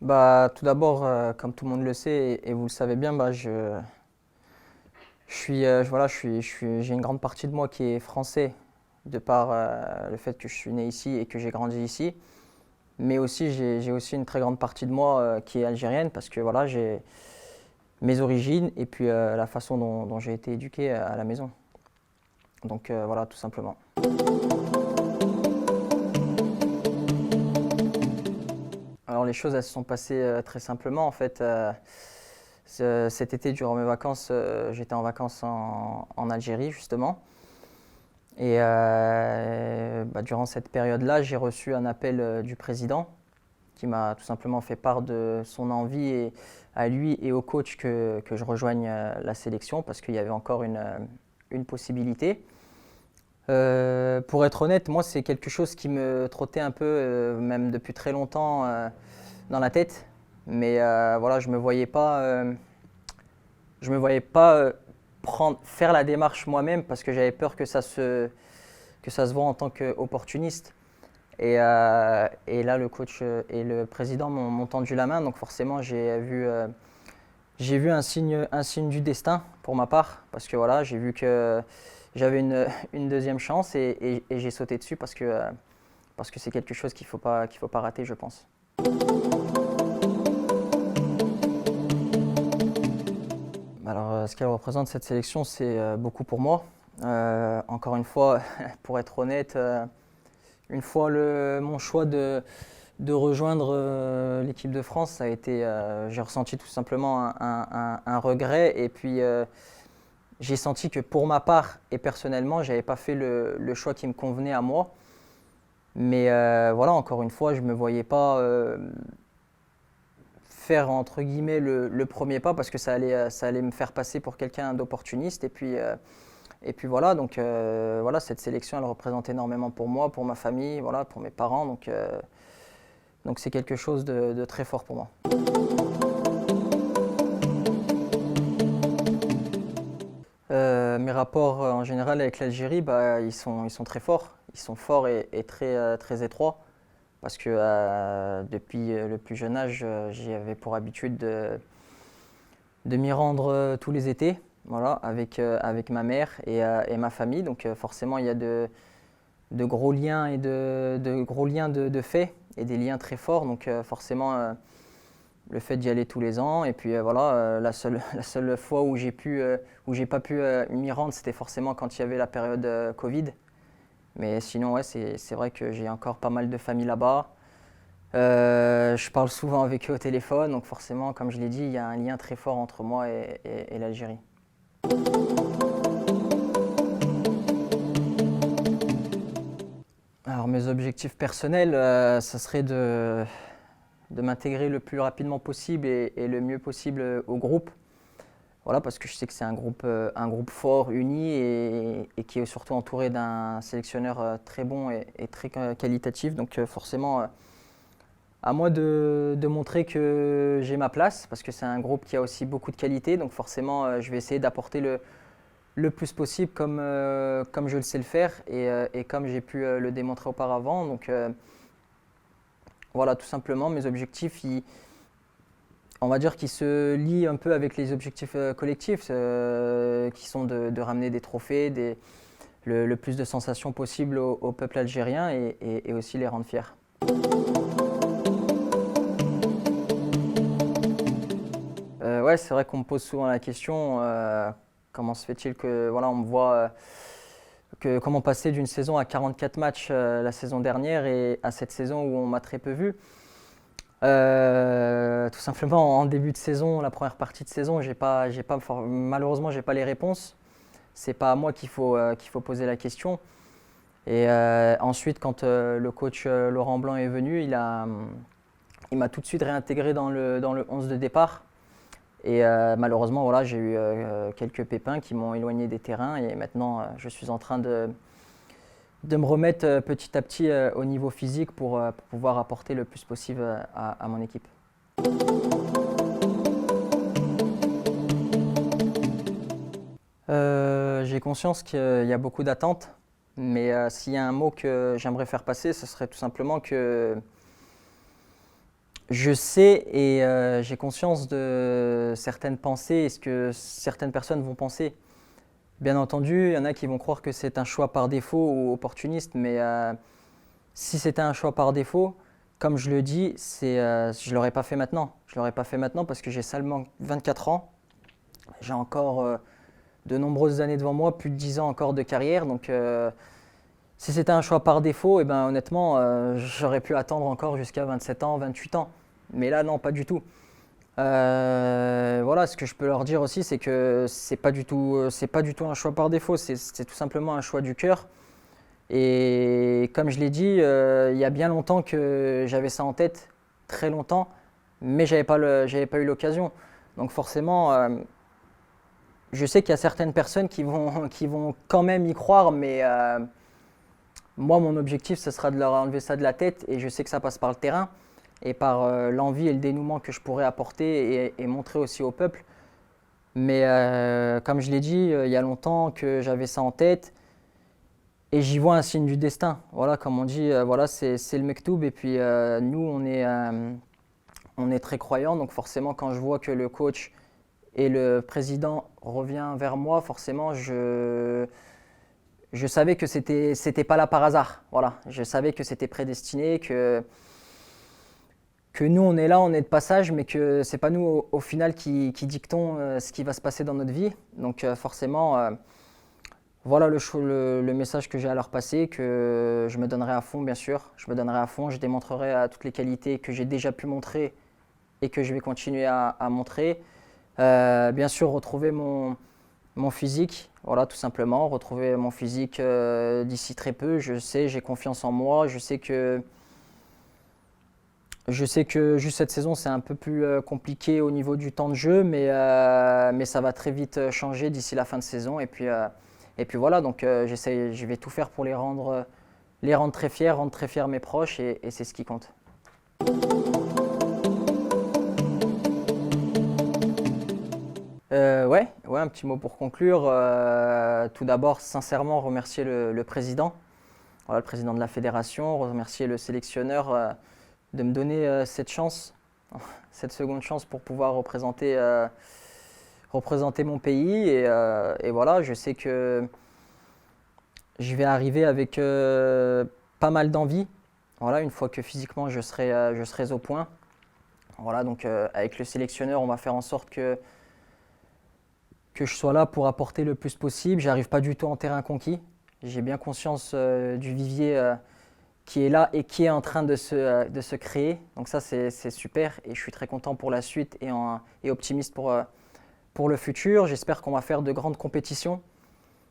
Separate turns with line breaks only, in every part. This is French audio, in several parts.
Tout d'abord, comme tout le monde le sait et vous le savez bien, je suis, voilà, j'ai une grande partie de moi qui est français, de par le fait que je suis né ici et que j'ai grandi ici. Mais aussi, j'ai aussi une très grande partie de moi qui est algérienne parce que voilà, j'ai mes origines et puis la façon dont j'ai été éduqué à la maison. Donc voilà, tout simplement. Alors les choses, elles se sont passées très simplement en fait. Cet été, durant mes vacances, j'étais en vacances en Algérie justement. Et durant cette période-là, j'ai reçu un appel du président qui m'a tout simplement fait part de son envie à lui et au coach que je rejoigne la sélection parce qu'il y avait encore une possibilité. Pour être honnête, moi, c'est quelque chose qui me trottait un peu, même depuis très longtemps, dans la tête. Mais voilà, je me voyais pas faire la démarche moi-même parce que j'avais peur que ça se voit en tant qu'opportuniste. Et là, le coach et le président m'ont tendu la main, donc forcément, j'ai vu un signe du destin pour ma part, parce que voilà, j'ai vu que j'avais une deuxième chance et j'ai sauté dessus parce que c'est quelque chose qu'il faut pas rater, je pense. Alors, ce qu'elle représente cette sélection, c'est beaucoup pour moi. Encore une fois, pour être honnête, une fois mon choix de rejoindre l'équipe de France, j'ai ressenti tout simplement un regret. Et puis, j'ai senti que pour ma part et personnellement, je n'avais pas fait le choix qui me convenait à moi. Mais voilà, encore une fois, je ne me voyais pas faire entre guillemets le premier pas parce que ça allait me faire passer pour quelqu'un d'opportuniste. Et puis voilà, donc voilà, cette sélection, elle représente énormément pour moi, pour ma famille, voilà, pour mes parents. Donc c'est quelque chose de très fort pour moi. Mes rapports en général avec l'Algérie, ils sont très forts. Ils sont forts et très, très étroits. Parce que depuis le plus jeune âge, j'avais pour habitude de m'y rendre tous les étés, voilà, avec ma mère et ma famille. Donc forcément, il y a de gros liens et de gros liens de fait et des liens très forts. Donc forcément, le fait d'y aller tous les ans. Et puis voilà, la seule fois où j'ai pas pu m'y rendre, c'était forcément quand il y avait la période Covid. Mais sinon, ouais, c'est vrai que j'ai encore pas mal de familles là-bas. Je parle souvent avec eux au téléphone, donc forcément, comme je l'ai dit, il y a un lien très fort entre moi et l'Algérie. Alors mes objectifs personnels, ça serait de m'intégrer le plus rapidement possible et le mieux possible au groupe. Voilà, parce que je sais que c'est un groupe fort, uni et qui est surtout entouré d'un sélectionneur très bon et très qualitatif. Donc forcément, à moi de montrer que j'ai ma place, parce que c'est un groupe qui a aussi beaucoup de qualité. Donc forcément, je vais essayer d'apporter le plus possible comme je le sais le faire et comme j'ai pu le démontrer auparavant. Donc voilà, tout simplement, mes objectifs, on va dire qu'ils se lient un peu avec les objectifs collectifs, qui sont de ramener des trophées, le plus de sensations possible au peuple algérien et aussi les rendre fiers. Ouais, c'est vrai qu'on me pose souvent la question, comment se fait-il que voilà, on me voit comment passer d'une saison à 44 matchs la saison dernière et à cette saison où on m'a très peu vu. Tout simplement en début de saison, la première partie de saison, malheureusement j'ai pas les réponses. C'est pas à moi qu'il faut poser la question. Et ensuite, quand le coach Laurent Blanc est venu, il m'a tout de suite réintégré dans le 11 de départ. Et malheureusement, voilà, j'ai eu quelques pépins qui m'ont éloigné des terrains et maintenant je suis en train de me remettre petit à petit au niveau physique pour pouvoir apporter le plus possible à mon équipe. J'ai conscience qu'il y a beaucoup d'attentes, mais s'il y a un mot que j'aimerais faire passer, ce serait tout simplement que Je sais et j'ai conscience de certaines pensées et ce que certaines personnes vont penser. Bien entendu, il y en a qui vont croire que c'est un choix par défaut ou opportuniste, mais si c'était un choix par défaut, comme je le dis, je ne l'aurais pas fait maintenant. Je ne l'aurais pas fait maintenant parce que j'ai seulement 24 ans. J'ai encore de nombreuses années devant moi, plus de 10 ans encore de carrière. Donc si c'était un choix par défaut, eh ben, honnêtement, j'aurais pu attendre encore jusqu'à 27 ans, 28 ans. Mais là, non, pas du tout. Voilà, ce que je peux leur dire aussi, c'est que c'est pas du tout un choix par défaut, c'est tout simplement un choix du cœur. Et comme je l'ai dit, il y a bien longtemps que j'avais ça en tête, très longtemps, mais j'avais pas eu l'occasion. Donc forcément, je sais qu'il y a certaines personnes qui vont quand même y croire, mais moi, mon objectif, ce sera de leur enlever ça de la tête, et je sais que ça passe par le terrain et par l'envie et le dénouement que je pourrais apporter et montrer aussi au peuple. Mais comme je l'ai dit, il y a longtemps que j'avais ça en tête et j'y vois un signe du destin. Voilà, comme on dit, voilà, c'est le mektoub. Et puis nous, on est très croyants, donc forcément, quand je vois que le coach et le président revient vers moi, forcément, je savais que c'était pas là par hasard. Voilà, je savais que c'était prédestiné, que nous on est là, on est de passage, mais que c'est pas nous au final qui dictons ce qui va se passer dans notre vie. Donc forcément, voilà le message que j'ai à leur passer, que je me donnerai à fond bien sûr, je me donnerai à fond, je démontrerai toutes les qualités que j'ai déjà pu montrer et que je vais continuer à montrer. Bien sûr, retrouver mon physique, voilà tout simplement, retrouver mon physique d'ici très peu. Je sais, j'ai confiance en moi, je sais que juste cette saison, c'est un peu plus compliqué au niveau du temps de jeu, mais ça va très vite changer d'ici la fin de saison. Et puis voilà, donc je vais tout faire pour les rendre très fiers mes proches, et c'est ce qui compte. Ouais, un petit mot pour conclure. Tout d'abord, sincèrement, remercier le président, voilà, le président de la fédération, remercier le sélectionneur de me donner cette chance, cette seconde chance pour pouvoir représenter mon pays. Et voilà, je sais que je vais arriver avec pas mal d'envie. Voilà, une fois que physiquement je serai au point. Voilà, donc avec le sélectionneur, on va faire en sorte que je sois là pour apporter le plus possible. J'arrive pas du tout en terrain conquis. J'ai bien conscience du vivier qui est là et qui est en train de se créer. Donc ça, c'est super et je suis très content pour la suite et optimiste pour le futur. J'espère qu'on va faire de grandes compétitions,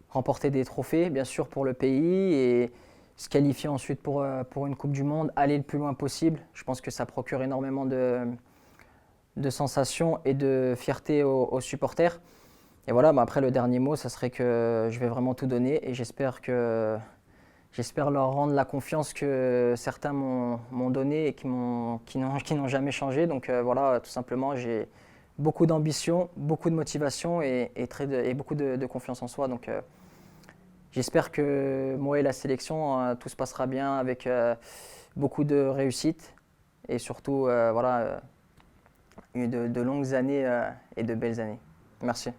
remporter des trophées, bien sûr, pour le pays et se qualifier ensuite pour une Coupe du Monde, aller le plus loin possible. Je pense que ça procure énormément de sensations et de fierté aux supporters. Et voilà, après le dernier mot, ça serait que je vais vraiment tout donner et j'espère leur rendre la confiance que certains m'ont donnée et qui n'ont jamais changé. Donc voilà, tout simplement, j'ai beaucoup d'ambition, beaucoup de motivation et beaucoup de confiance en soi. Donc j'espère que moi et la sélection, tout se passera bien avec beaucoup de réussite et surtout voilà, de longues années et de belles années. Merci.